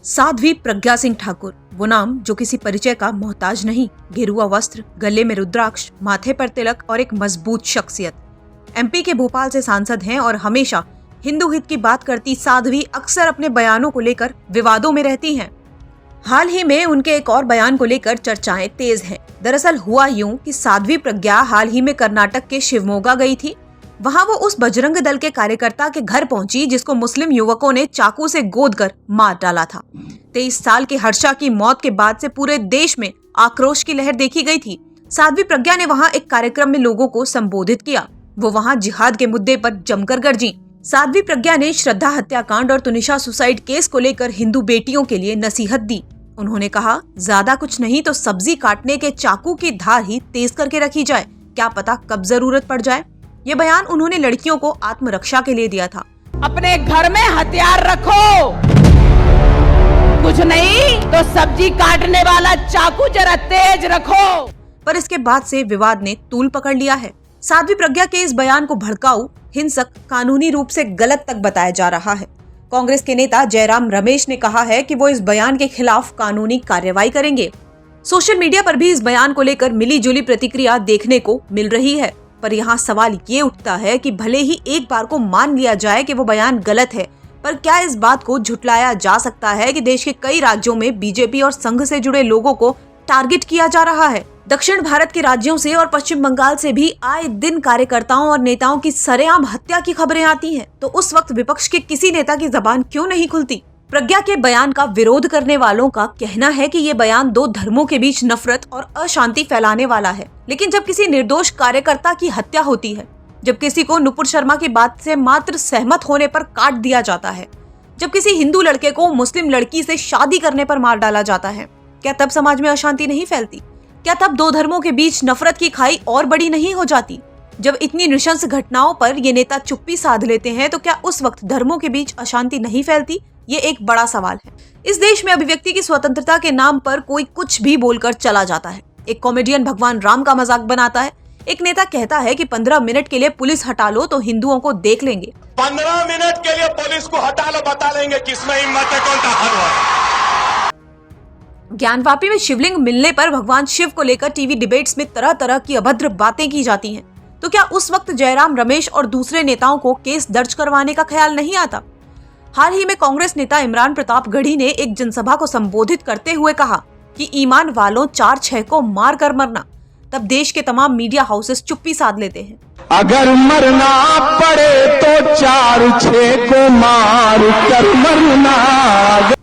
साध्वी प्रज्ञा सिंह ठाकुर, वो नाम जो किसी परिचय का मोहताज नहीं। गेरुआ वस्त्र, गले में रुद्राक्ष, माथे पर तिलक और एक मजबूत शख्सियत। एमपी के भोपाल से सांसद हैं और हमेशा हिंदू हित की बात करती साध्वी अक्सर अपने बयानों को लेकर विवादों में रहती हैं। हाल ही में उनके एक और बयान को लेकर चर्चाएं तेज हैं। दरअसल हुआ यूं कि साध्वी प्रज्ञा हाल ही में कर्नाटक के शिवमोगा गई थी। वहां वो उस बजरंग दल के कार्यकर्ता के घर पहुंची जिसको मुस्लिम युवकों ने चाकू से गोदकर मार डाला था। 23 साल के हर्षा की मौत के बाद से पूरे देश में आक्रोश की लहर देखी गई थी। साध्वी प्रज्ञा ने वहां एक कार्यक्रम में लोगों को संबोधित किया। वो वहां जिहाद के मुद्दे पर जमकर गरजी। साध्वी प्रज्ञा ने श्रद्धा हत्याकांड और तुनिशा सुसाइड केस को लेकर हिंदू बेटियों के लिए नसीहत दी। उन्होंने कहा, ज्यादा कुछ नहीं तो सब्जी काटने के चाकू की धार ही तेज करके रखी जाए, क्या पता कब जरूरत पड़ जाए। ये बयान उन्होंने लड़कियों को आत्मरक्षा के लिए दिया था। अपने घर में हथियार रखो, कुछ नहीं तो सब्जी काटने वाला चाकू जरा तेज रखो। पर इसके बाद से विवाद ने तूल पकड़ लिया है। साध्वी प्रज्ञा के इस बयान को भड़काऊ, हिंसक, कानूनी रूप से गलत तक बताया जा रहा है। कांग्रेस के नेता जयराम रमेश ने कहा है कि वो इस बयान के खिलाफ कानूनी कार्रवाई करेंगे। सोशल मीडिया पर भी इस बयान को लेकर मिली जुली प्रतिक्रिया देखने को मिल रही है। पर यहाँ सवाल ये उठता है कि भले ही एक बार को मान लिया जाए कि वो बयान गलत है, पर क्या इस बात को झुटलाया जा सकता है कि देश के कई राज्यों में बीजेपी और संघ से जुड़े लोगों को टारगेट किया जा रहा है। दक्षिण भारत के राज्यों से और पश्चिम बंगाल से भी आए दिन कार्यकर्ताओं और नेताओं की सरेआम हत्या की खबरें आती हैं। तो उस वक्त विपक्ष के किसी नेता की जबान क्यों नहीं खुलती? प्रज्ञा के बयान का विरोध करने वालों का कहना है कि ये बयान दो धर्मों के बीच नफरत और अशांति फैलाने वाला है। लेकिन जब किसी निर्दोष कार्यकर्ता की हत्या होती है, जब किसी को नुपुर शर्मा की बात से मात्र सहमत होने पर काट दिया जाता है, जब किसी हिंदू लड़के को मुस्लिम लड़की से शादी करने पर मार डाला जाता है, क्या तब समाज में अशांति नहीं फैलती? क्या तब दो धर्मों के बीच नफरत की खाई और बड़ी नहीं हो जाती? जब इतनी नृशंस घटनाओं पर ये नेता चुप्पी साध लेते हैं तो क्या उस वक्त धर्मों के बीच अशांति नहीं फैलती? ये एक बड़ा सवाल है। इस देश में अभिव्यक्ति की स्वतंत्रता के नाम पर कोई कुछ भी बोलकर चला जाता है। एक कॉमेडियन भगवान राम का मजाक बनाता है, एक नेता कहता है कि 15 मिनट के लिए पुलिस हटा लो तो हिंदुओं को देख लेंगे। 15 मिनट के लिए पुलिस को हटा लो, बता लेंगे किसमें हिम्मत है, कौन सा हलवा। ज्ञानवापी में शिवलिंग मिलने पर भगवान शिव को लेकर टीवी डिबेट्स में तरह तरह की अभद्र बातें की जाती हैं। तो क्या उस वक्त जयराम रमेश और दूसरे नेताओं को केस दर्ज करवाने का ख्याल नहीं आता? हाल ही में कांग्रेस नेता इमरान प्रतापगढ़ी ने एक जनसभा को संबोधित करते हुए कहा कि ईमान वालों 4-6 को मार कर मरना। तब देश के तमाम मीडिया हाउसेस चुप्पी साध लेते हैं। अगर मरना पड़े तो 4-6 को मार कर मरना।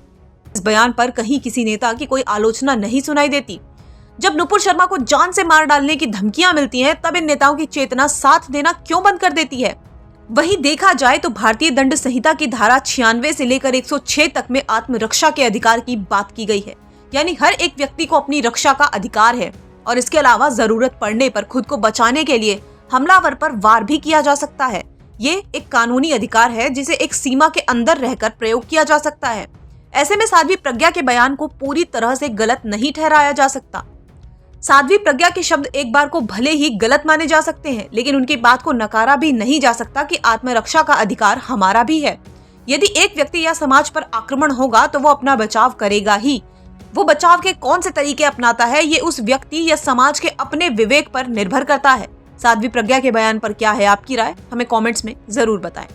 इस बयान पर कहीं किसी नेता की कोई आलोचना नहीं सुनाई देती। जब नुपुर शर्मा को जान से मार डालने की धमकियां मिलती हैं, तब इन नेताओं की चेतना साथ देना क्यों बंद कर देती है? वहीं देखा जाए तो भारतीय दंड संहिता की धारा 96 से लेकर 106 तक में आत्मरक्षा के अधिकार की बात की गई है। यानी हर एक व्यक्ति को अपनी रक्षा का अधिकार है और इसके अलावा जरूरत पड़ने पर खुद को बचाने के लिए हमलावर पर वार भी किया जा सकता है। ये एक कानूनी अधिकार है जिसे एक सीमा के अंदर रहकर प्रयोग किया जा सकता है। ऐसे में साध्वी प्रज्ञा के बयान को पूरी तरह से गलत नहीं ठहराया जा सकता। साध्वी प्रज्ञा के शब्द एक बार को भले ही गलत माने जा सकते हैं, लेकिन उनकी बात को नकारा भी नहीं जा सकता कि आत्मरक्षा का अधिकार हमारा भी है। यदि एक व्यक्ति या समाज पर आक्रमण होगा तो वो अपना बचाव करेगा ही। वो बचाव के कौन से तरीके अपनाता है, ये उस व्यक्ति या समाज के अपने विवेक पर निर्भर करता है। साध्वी प्रज्ञा के बयान पर क्या है आपकी राय? हमें कमेंट्स में जरूर बताएं।